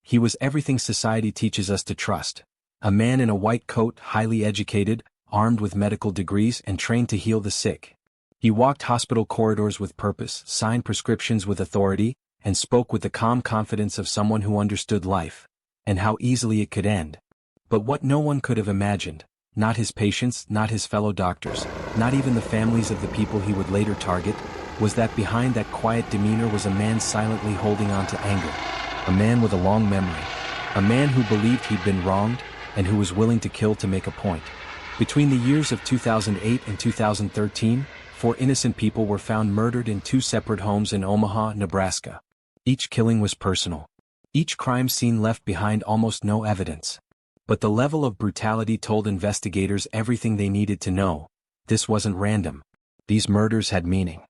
He was everything society teaches us to trust. A man in a white coat, highly educated, armed with medical degrees and trained to heal the sick. He walked hospital corridors with purpose, signed prescriptions with authority, and spoke with the calm confidence of someone who understood life, and how easily it could end. But what no one could have imagined, not his patients, not his fellow doctors, not even the families of the people he would later target, was that behind that quiet demeanor was a man silently holding on to anger. A man with a long memory. A man who believed he'd been wronged, and who was willing to kill to make a point. Between the years of 2008 and 2013, 4 innocent people were found murdered in 2 separate homes in Omaha, Nebraska. Each killing was personal. Each crime scene left behind almost no evidence. But the level of brutality told investigators everything they needed to know. This wasn't random. These murders had meaning.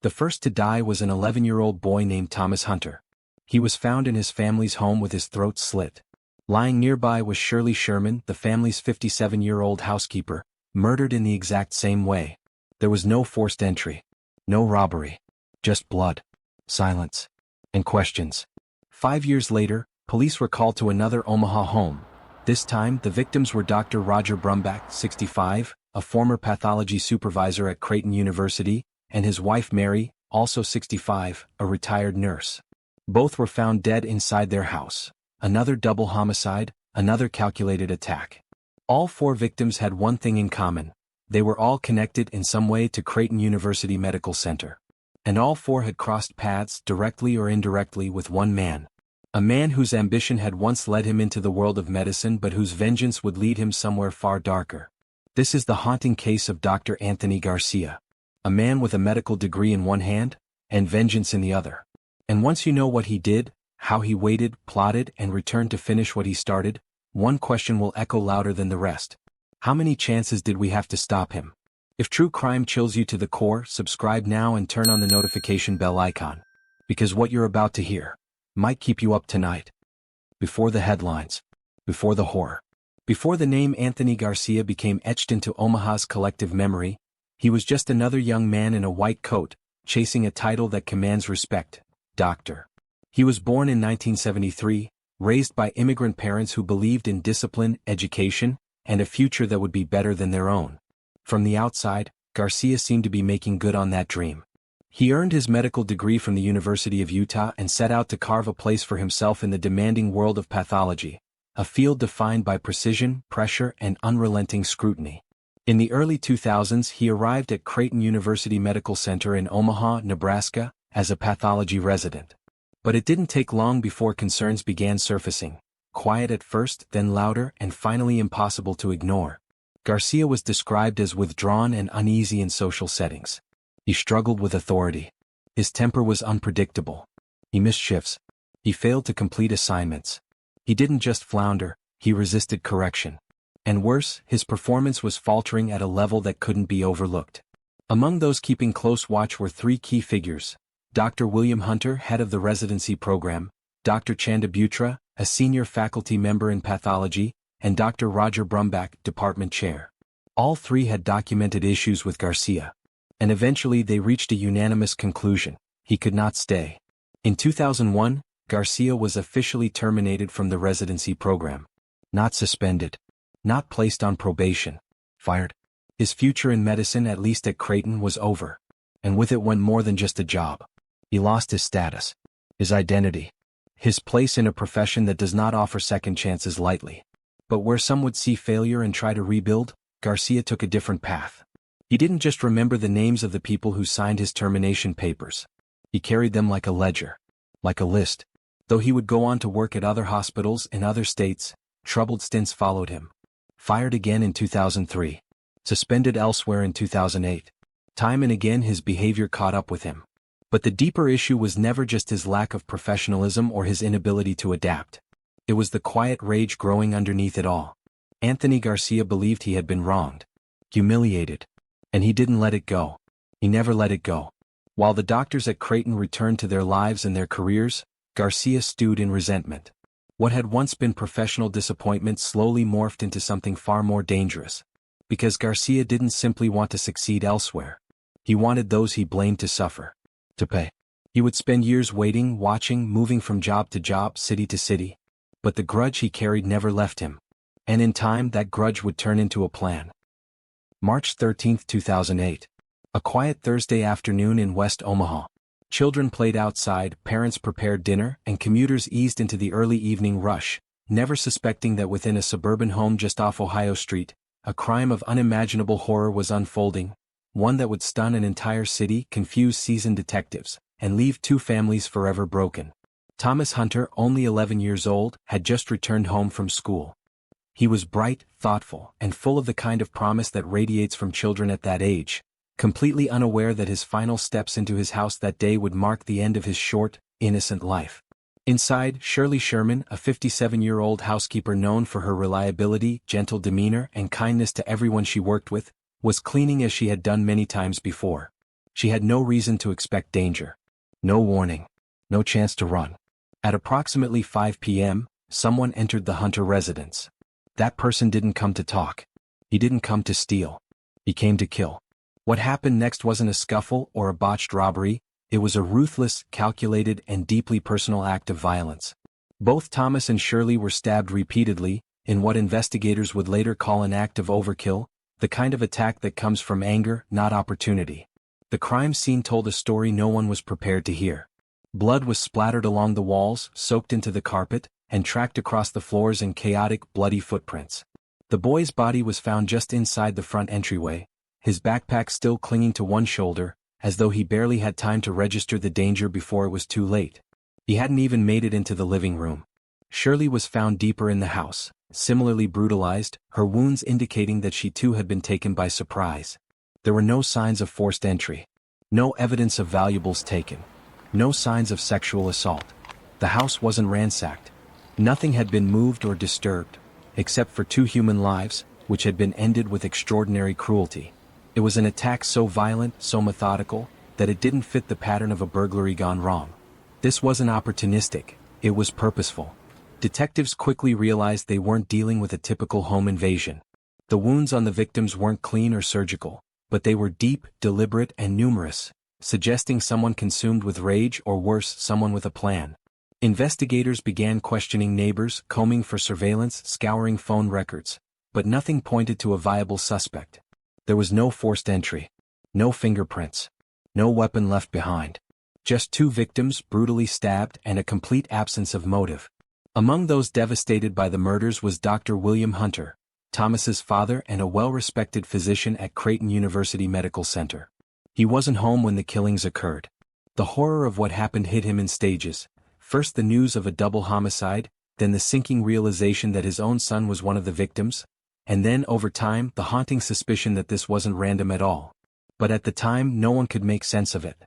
The first to die was an 11-year-old boy named Thomas Hunter. He was found in his family's home with his throat slit. Lying nearby was Shirley Sherman, the family's 57-year-old housekeeper, murdered in the exact same way. There was no forced entry. No robbery. Just blood. Silence. And questions. 5 years later, police were called to another Omaha home. This time, the victims were Dr. Roger Brumbach, 65, a former pathology supervisor at Creighton University, and his wife Mary, also 65, a retired nurse. Both were found dead inside their house. Another double homicide, another calculated attack. All 4 victims had one thing in common. They were all connected in some way to Creighton University Medical Center. And all 4 had crossed paths, directly or indirectly, with one man. A man whose ambition had once led him into the world of medicine but whose vengeance would lead him somewhere far darker. This is the haunting case of Dr. Anthony Garcia. A man with a medical degree in one hand, and vengeance in the other. And once you know what he did, how he waited, plotted, and returned to finish what he started, one question will echo louder than the rest. How many chances did we have to stop him? If true crime chills you to the core, subscribe now and turn on the notification bell icon. Because what you're about to hear might keep you up tonight. Before the headlines. Before the horror. Before the name Anthony Garcia became etched into Omaha's collective memory, he was just another young man in a white coat, chasing a title that commands respect, doctor. He was born in 1973, raised by immigrant parents who believed in discipline, education, and a future that would be better than their own. From the outside, Garcia seemed to be making good on that dream. He earned his medical degree from the University of Utah and set out to carve a place for himself in the demanding world of pathology, a field defined by precision, pressure, and unrelenting scrutiny. In the early 2000s, he arrived at Creighton University Medical Center in Omaha, Nebraska, as a pathology resident. But it didn't take long before concerns began surfacing, quiet at first, then louder, and finally impossible to ignore. Garcia was described as withdrawn and uneasy in social settings. He struggled with authority. His temper was unpredictable. He missed shifts. He failed to complete assignments. He didn't just flounder, he resisted correction. And worse, his performance was faltering at a level that couldn't be overlooked. Among those keeping close watch were 3 key figures: Dr. William Hunter, head of the residency program, Dr. Chanda Butra, a senior faculty member in pathology, and Dr. Roger Brumbach, department chair. All 3 had documented issues with Garcia. And eventually they reached a unanimous conclusion: he could not stay. In 2001, Garcia was officially terminated from the residency program. Not suspended. Not placed on probation. Fired. His future in medicine, at least at Creighton, was over. And with it went more than just a job. He lost his status. His identity. His place in a profession that does not offer second chances lightly. But where some would see failure and try to rebuild, Garcia took a different path. He didn't just remember the names of the people who signed his termination papers. He carried them like a ledger. Like a list. Though he would go on to work at other hospitals in other states, troubled stints followed him. Fired again in 2003. Suspended elsewhere in 2008. Time and again his behavior caught up with him. But the deeper issue was never just his lack of professionalism or his inability to adapt. It was the quiet rage growing underneath it all. Anthony Garcia believed he had been wronged. Humiliated. And he didn't let it go. He never let it go. While the doctors at Creighton returned to their lives and their careers, Garcia stewed in resentment. What had once been professional disappointment slowly morphed into something far more dangerous. Because Garcia didn't simply want to succeed elsewhere. He wanted those he blamed to suffer. To pay. He would spend years waiting, watching, moving from job to job, city to city. but the grudge he carried never left him. And in time that grudge would turn into a plan. March 13, 2008. A quiet Thursday afternoon in West Omaha. Children played outside, parents prepared dinner, and commuters eased into the early evening rush, never suspecting that within a suburban home just off Ohio Street, a crime of unimaginable horror was unfolding, one that would stun an entire city, confuse seasoned detectives, and leave two families forever broken. Thomas Hunter, only 11 years old, had just returned home from school. He was bright, thoughtful, and full of the kind of promise that radiates from children at that age, completely unaware that his final steps into his house that day would mark the end of his short, innocent life. Inside, Shirley Sherman, a 57-year-old housekeeper known for her reliability, gentle demeanor, and kindness to everyone she worked with, was cleaning as she had done many times before. She had no reason to expect danger. No warning. No chance to run. At approximately 5 p.m., someone entered the Hunter residence. That person didn't come to talk. He didn't come to steal. He came to kill. What happened next wasn't a scuffle or a botched robbery, it was a ruthless, calculated, and deeply personal act of violence. Both Thomas and Shirley were stabbed repeatedly, in what investigators would later call an act of overkill, the kind of attack that comes from anger, not opportunity. The crime scene told a story no one was prepared to hear. Blood was splattered along the walls, soaked into the carpet, and tracked across the floors in chaotic, bloody footprints. The boy's body was found just inside the front entryway, his backpack still clinging to one shoulder, as though he barely had time to register the danger before it was too late. He hadn't even made it into the living room. Shirley was found deeper in the house, similarly brutalized, her wounds indicating that she too had been taken by surprise. There were no signs of forced entry. No evidence of valuables taken. No signs of sexual assault. The house wasn't ransacked. Nothing had been moved or disturbed, except for 2 human lives, which had been ended with extraordinary cruelty. It was an attack so violent, so methodical, that it didn't fit the pattern of a burglary gone wrong. This wasn't opportunistic, it was purposeful. Detectives quickly realized they weren't dealing with a typical home invasion. The wounds on the victims weren't clean or surgical, but they were deep, deliberate, and numerous, suggesting someone consumed with rage or worse, someone with a plan. Investigators began questioning neighbors, combing for surveillance, scouring phone records, but nothing pointed to a viable suspect. There was no forced entry. No fingerprints. No weapon left behind. Just 2 victims brutally stabbed and a complete absence of motive. Among those devastated by the murders was Dr. William Hunter, Thomas's father and a well-respected physician at Creighton University Medical Center. He wasn't home when the killings occurred. The horror of what happened hit him in stages. First the news of a double homicide, then the sinking realization that his own son was one of the victims, and then, over time, the haunting suspicion that this wasn't random at all. But at the time, no one could make sense of it.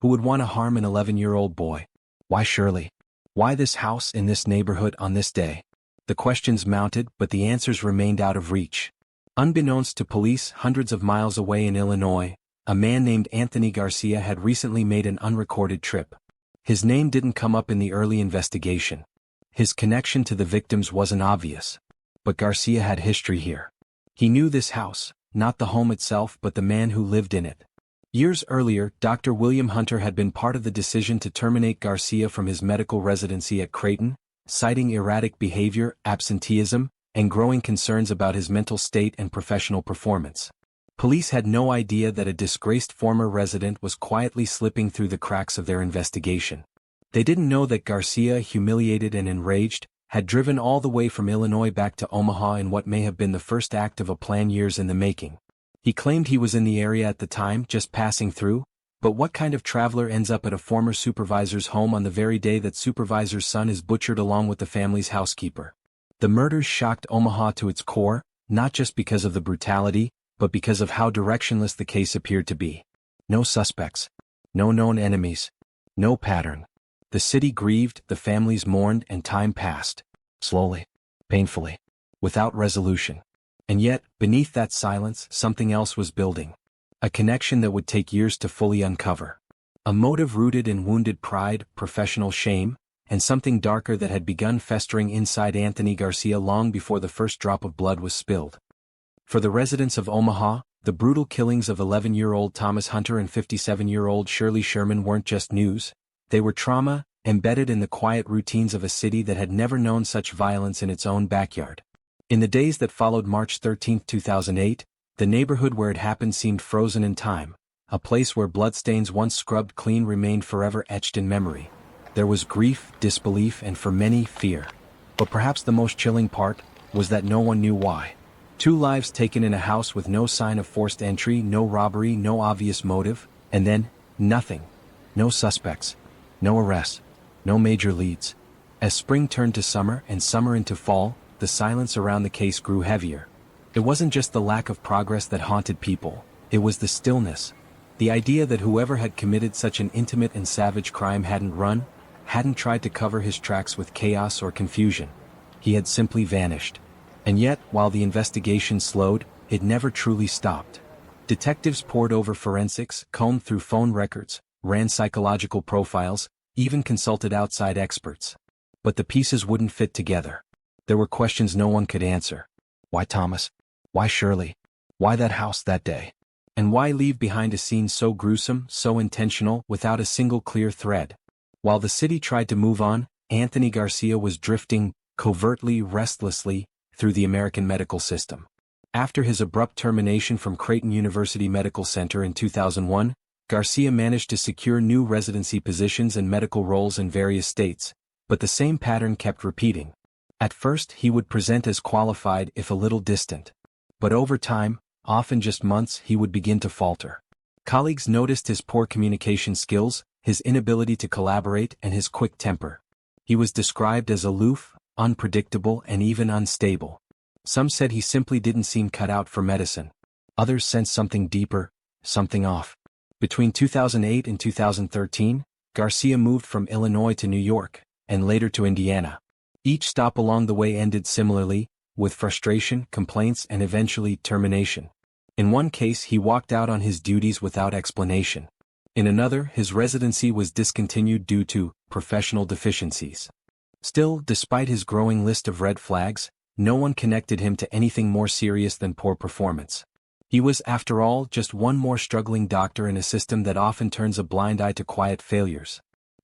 Who would want to harm an 11-year-old boy? Why Shirley? Why this house in this neighborhood on this day? The questions mounted, but the answers remained out of reach. Unbeknownst to police hundreds of miles away in Illinois, a man named Anthony Garcia had recently made an unrecorded trip. His name didn't come up in the early investigation. His connection to the victims wasn't obvious. But Garcia had history here. He knew this house, not the home itself but the man who lived in it. Years earlier, Dr. William Hunter had been part of the decision to terminate Garcia from his medical residency at Creighton, citing erratic behavior, absenteeism, and growing concerns about his mental state and professional performance. Police had no idea that a disgraced former resident was quietly slipping through the cracks of their investigation. They didn't know that Garcia, humiliated and enraged, had driven all the way from Illinois back to Omaha in what may have been the first act of a plan years in the making. He claimed he was in the area at the time, just passing through, but what kind of traveler ends up at a former supervisor's home on the very day that supervisor's son is butchered along with the family's housekeeper? The murders shocked Omaha to its core, not just because of the brutality, but because of how directionless the case appeared to be. No suspects. No known enemies. No pattern. The city grieved, the families mourned, and time passed. Slowly. Painfully. Without resolution. And yet, beneath that silence, something else was building. A connection that would take years to fully uncover. A motive rooted in wounded pride, professional shame, and something darker that had begun festering inside Anthony Garcia long before the first drop of blood was spilled. For the residents of Omaha, the brutal killings of 11-year-old Thomas Hunter and 57-year-old Shirley Sherman weren't just news, they were trauma, embedded in the quiet routines of a city that had never known such violence in its own backyard. In the days that followed March 13, 2008, the neighborhood where it happened seemed frozen in time, a place where bloodstains once scrubbed clean remained forever etched in memory. There was grief, disbelief, and for many, fear. But perhaps the most chilling part was that no one knew why. 2 lives taken in a house with no sign of forced entry, no robbery, no obvious motive, and then, nothing. No suspects. No arrests. No major leads. As spring turned to summer and summer into fall, the silence around the case grew heavier. It wasn't just the lack of progress that haunted people, it was the stillness. The idea that whoever had committed such an intimate and savage crime hadn't tried to cover his tracks with chaos or confusion. He had simply vanished. And yet, while the investigation slowed, it never truly stopped. Detectives pored over forensics, combed through phone records, ran psychological profiles, even consulted outside experts. But the pieces wouldn't fit together. There were questions no one could answer. Why Thomas? Why Shirley? Why that house that day? And why leave behind a scene so gruesome, so intentional, without a single clear thread? While the city tried to move on, Anthony Garcia was drifting, covertly, restlessly, through the American medical system. After his abrupt termination from Creighton University Medical Center in 2001, Garcia managed to secure new residency positions and medical roles in various states, but the same pattern kept repeating. At first he would present as qualified if a little distant. But over time, often just months, he would begin to falter. Colleagues noticed his poor communication skills, his inability to collaborate, and his quick temper. He was described as aloof, unpredictable, and even unstable. Some said he simply didn't seem cut out for medicine. Others sensed something deeper, something off. Between 2008 and 2013, Garcia moved from Illinois to New York, and later to Indiana. Each stop along the way ended similarly, with frustration, complaints, and eventually termination. In one case, he walked out on his duties without explanation. In another, his residency was discontinued due to professional deficiencies. Still, despite his growing list of red flags, no one connected him to anything more serious than poor performance. He was, after all, just one more struggling doctor in a system that often turns a blind eye to quiet failures.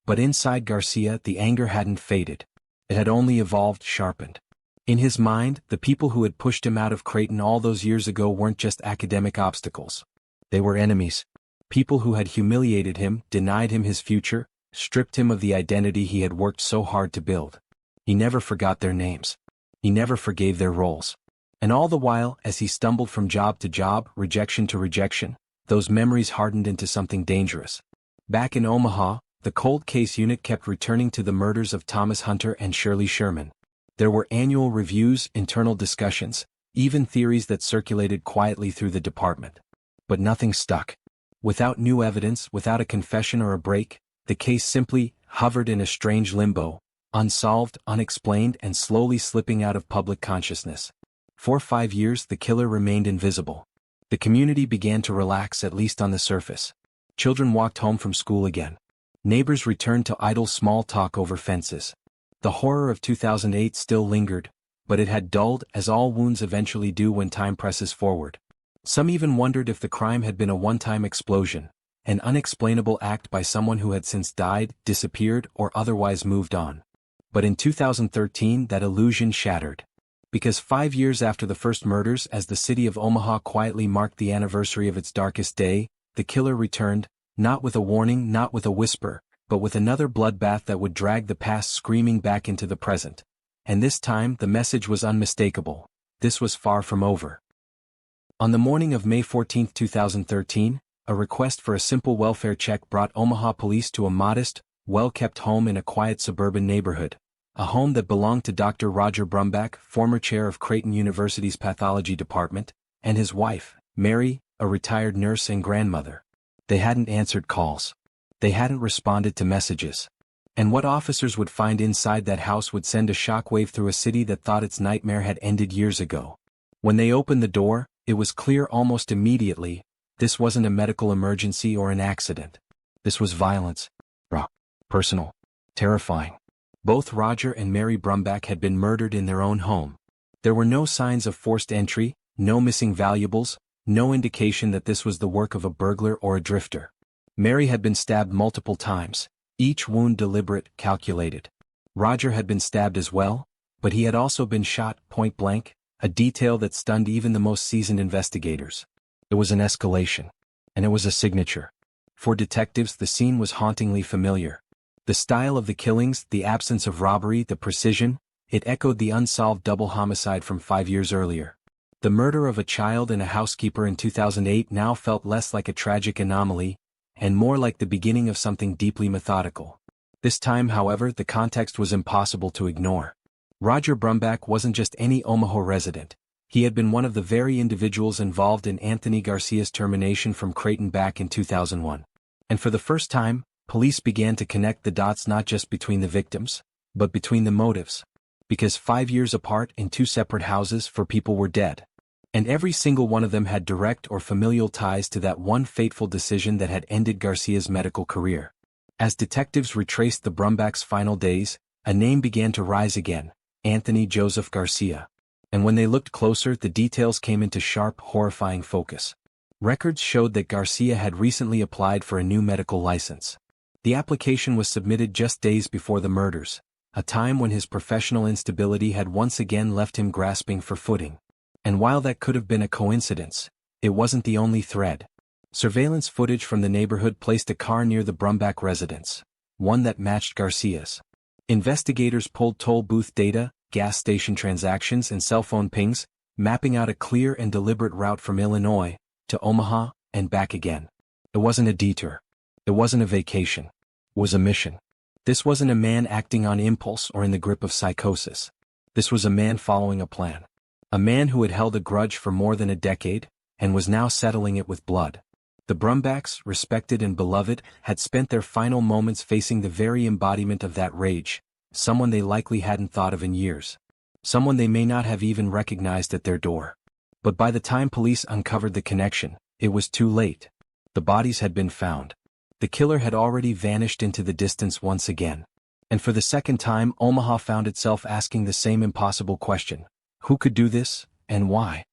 But inside Garcia, the anger hadn't faded. It had only evolved, sharpened. In his mind, the people who had pushed him out of Creighton all those years ago weren't just academic obstacles. They were enemies. People who had humiliated him, denied him his future, stripped him of the identity he had worked so hard to build. He never forgot their names. He never forgave their roles. And all the while, as he stumbled from job to job, rejection to rejection, those memories hardened into something dangerous. Back in Omaha, the cold case unit kept returning to the murders of Thomas Hunter and Shirley Sherman. There were annual reviews, internal discussions, even theories that circulated quietly through the department. But nothing stuck. Without new evidence, without a confession or a break, the case simply hovered in a strange limbo, unsolved, unexplained, and slowly slipping out of public consciousness. For 5 years, the killer remained invisible. The community began to relax, at least on the surface. Children walked home from school again. Neighbors returned to idle small talk over fences. The horror of 2008 still lingered, but it had dulled, as all wounds eventually do when time presses forward. Some even wondered if the crime had been a one-time explosion, an unexplainable act by someone who had since died, disappeared, or otherwise moved on. But in 2013, that illusion shattered. Because 5 years after the first murders, as the city of Omaha quietly marked the anniversary of its darkest day, the killer returned, not with a warning, not with a whisper, but with another bloodbath that would drag the past screaming back into the present. And this time, the message was unmistakable. This was far from over. On the morning of May 14, 2013, a request for a simple welfare check brought Omaha police to a modest, well-kept home in a quiet suburban neighborhood. A home that belonged to Dr. Roger Brumbach, former chair of Creighton University's pathology department, and his wife, Mary, a retired nurse and grandmother. They hadn't answered calls. They hadn't responded to messages. And what officers would find inside that house would send a shockwave through a city that thought its nightmare had ended years ago. When they opened the door, it was clear almost immediately, this wasn't a medical emergency or an accident. This was violence. Raw, personal, terrifying. Both Roger and Mary Brumbach had been murdered in their own home. There were no signs of forced entry, no missing valuables, no indication that this was the work of a burglar or a drifter. Mary had been stabbed multiple times, Each wound deliberate, calculated. Roger had been stabbed as well, but he had also been shot point blank, a detail that stunned even the most seasoned investigators. It was an escalation. And it was a signature. For detectives, the scene was hauntingly familiar. The style of the killings, the absence of robbery, the precision, it echoed the unsolved double homicide from 5 years earlier. The murder of a child and a housekeeper in 2008 now felt less like a tragic anomaly, and more like the beginning of something deeply methodical. This time, however, the context was impossible to ignore. Roger Brumback wasn't just any Omaha resident. He had been one of the very individuals involved in Anthony Garcia's termination from Creighton back in 2001. And for the first time, police began to connect the dots not just between the victims, but between the motives. Because 5 years apart in 2 separate houses, 4 people were dead. And every single one of them had direct or familial ties to that one fateful decision that had ended Garcia's medical career. As detectives retraced the Brumbacks' final days, a name began to rise again: Anthony Joseph Garcia. And when they looked closer, the details came into sharp, horrifying focus. Records showed that Garcia had recently applied for a new medical license. The application was submitted just days before the murders, a time when his professional instability had once again left him grasping for footing. And while that could have been a coincidence, it wasn't the only thread. Surveillance footage from the neighborhood placed a car near the Brumback residence, one that matched Garcia's. Investigators pulled toll booth data, gas station transactions and cell phone pings, mapping out a clear and deliberate route from Illinois to Omaha and back again. It wasn't a detour. It wasn't a vacation. It was a mission. This wasn't a man acting on impulse or in the grip of psychosis. This was a man following a plan. A man who had held a grudge for more than a decade, and was now settling it with blood. The Brumbacks, respected and beloved, had spent their final moments facing the very embodiment of that rage, someone they likely hadn't thought of in years. Someone they may not have even recognized at their door. But by the time police uncovered the connection, it was too late. The bodies had been found. The killer had already vanished into the distance once again. And for the second time, Omaha found itself asking the same impossible question: who could do this, and why?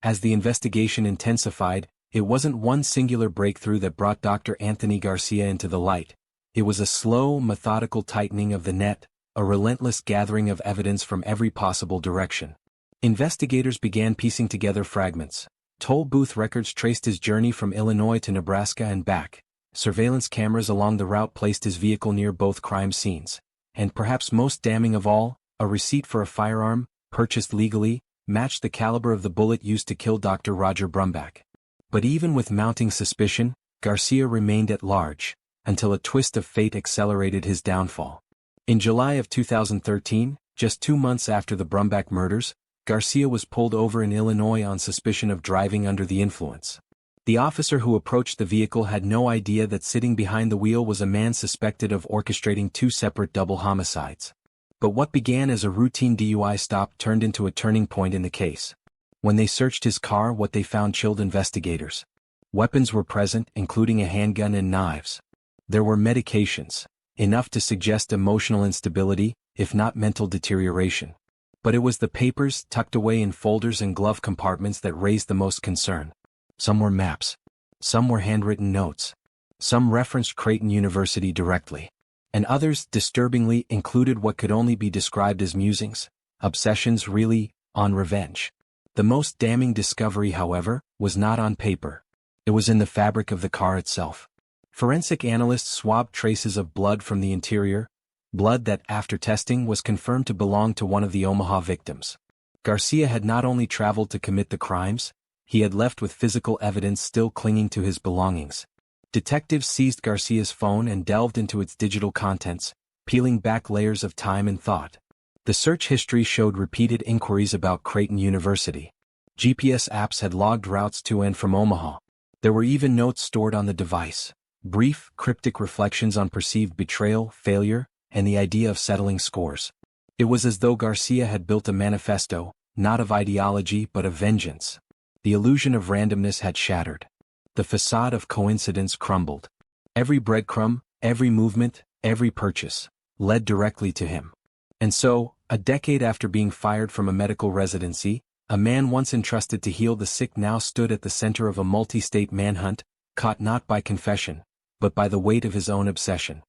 As the investigation intensified, it wasn't one singular breakthrough that brought Dr. Anthony Garcia into the light. It was a slow, methodical tightening of the net, a relentless gathering of evidence from every possible direction. Investigators began piecing together fragments. Toll booth records traced his journey from Illinois to Nebraska and back. Surveillance cameras along the route placed his vehicle near both crime scenes. And perhaps most damning of all, a receipt for a firearm, purchased legally, matched the caliber of the bullet used to kill Dr. Roger Brumback. But even with mounting suspicion, Garcia remained at large, until a twist of fate accelerated his downfall. In July of 2013, just 2 months after the Brumback murders, Garcia was pulled over in Illinois on suspicion of driving under the influence. The officer who approached the vehicle had no idea that sitting behind the wheel was a man suspected of orchestrating 2 separate double homicides. But what began as a routine DUI stop turned into a turning point in the case. When they searched his car, what they found chilled investigators. Weapons were present, including a handgun and knives. There were medications, enough to suggest emotional instability, if not mental deterioration. But it was the papers tucked away in folders and glove compartments that raised the most concern. Some were maps. Some were handwritten notes. Some referenced Creighton University directly. And others, disturbingly, included what could only be described as musings, obsessions really, on revenge. The most damning discovery, however, was not on paper. It was in the fabric of the car itself. Forensic analysts swabbed traces of blood from the interior, blood that, after testing, was confirmed to belong to one of the Omaha victims. Garcia had not only traveled to commit the crimes, he had left with physical evidence still clinging to his belongings. Detectives seized Garcia's phone and delved into its digital contents, peeling back layers of time and thought. The search history showed repeated inquiries about Creighton University. GPS apps had logged routes to and from Omaha. There were even notes stored on the device. Brief, cryptic reflections on perceived betrayal, failure, and the idea of settling scores. It was as though Garcia had built a manifesto, not of ideology but of vengeance. The illusion of randomness had shattered. The facade of coincidence crumbled. Every breadcrumb, every movement, every purchase, led directly to him. And so, a decade after being fired from a medical residency, a man once entrusted to heal the sick now stood at the center of a multi-state manhunt, caught not by confession, but by the weight of his own obsession.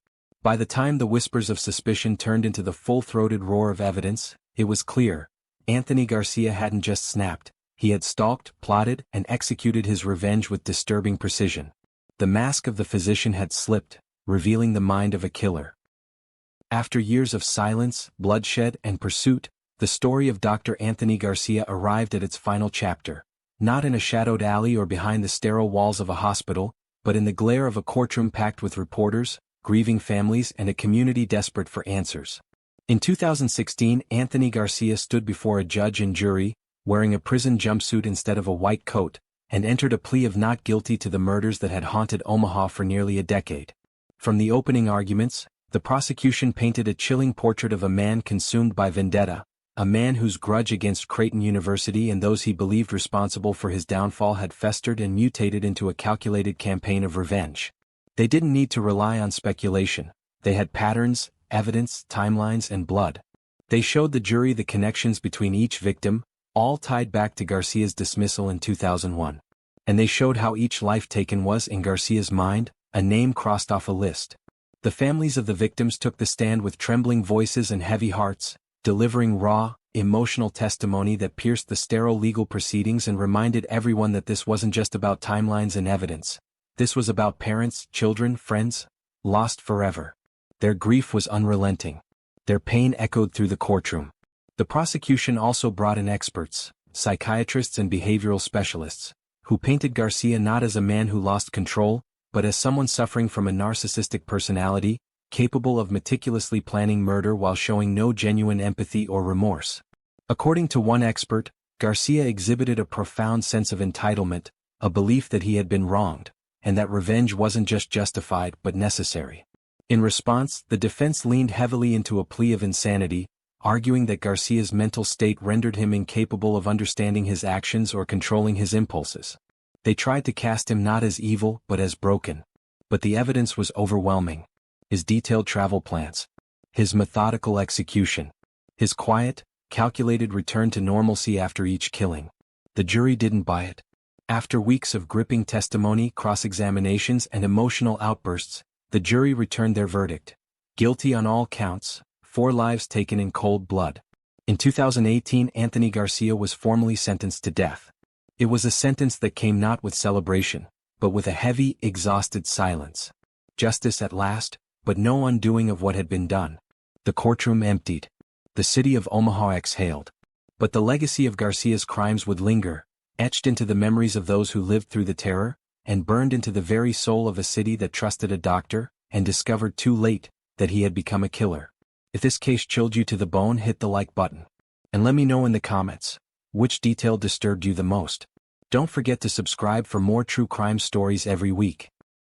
By the time the whispers of suspicion turned into the full-throated roar of evidence, it was clear. Anthony Garcia hadn't just snapped, he had stalked, plotted, and executed his revenge with disturbing precision. The mask of the physician had slipped, revealing the mind of a killer. After years of silence, bloodshed, and pursuit, the story of Dr. Anthony Garcia arrived at its final chapter, not in a shadowed alley or behind the sterile walls of a hospital, but in the glare of a courtroom packed with reporters, grieving families, and a community desperate for answers. In 2016, Anthony Garcia stood before a judge and jury, wearing a prison jumpsuit instead of a white coat, and entered a plea of not guilty to the murders that had haunted Omaha for nearly a decade. From the opening arguments, the prosecution painted a chilling portrait of a man consumed by vendetta, a man whose grudge against Creighton University and those he believed responsible for his downfall had festered and mutated into a calculated campaign of revenge. They didn't need to rely on speculation. They had patterns, evidence, timelines, and blood. They showed the jury the connections between each victim, all tied back to Garcia's dismissal in 2001. And they showed how each life taken was, in Garcia's mind, a name crossed off a list. The families of the victims took the stand with trembling voices and heavy hearts, delivering raw, emotional testimony that pierced the sterile legal proceedings and reminded everyone that this wasn't just about timelines and evidence. This was about parents, children, friends, lost forever. Their grief was unrelenting. Their pain echoed through the courtroom. The prosecution also brought in experts, psychiatrists and behavioral specialists, who painted Garcia not as a man who lost control, but as someone suffering from a narcissistic personality, capable of meticulously planning murder while showing no genuine empathy or remorse. According to one expert, Garcia exhibited a profound sense of entitlement, a belief that he had been wronged, and that revenge wasn't just justified but necessary. In response, the defense leaned heavily into a plea of insanity, arguing that Garcia's mental state rendered him incapable of understanding his actions or controlling his impulses. They tried to cast him not as evil but as broken. But the evidence was overwhelming. His detailed travel plans, his methodical execution, his quiet, calculated return to normalcy after each killing. The jury didn't buy it. After weeks of gripping testimony, cross-examinations, and emotional outbursts, the jury returned their verdict. Guilty on all counts, 4 lives taken in cold blood. In 2018, Anthony Garcia was formally sentenced to death. It was a sentence that came not with celebration, but with a heavy, exhausted silence. Justice at last, but no undoing of what had been done. The courtroom emptied. The city of Omaha exhaled. But the legacy of Garcia's crimes would linger, etched into the memories of those who lived through the terror, and burned into the very soul of a city that trusted a doctor, and discovered too late that he had become a killer. If this case chilled you to the bone, hit the like button. And let me know in the comments, which detail disturbed you the most. Don't forget to subscribe for more true crime stories every week.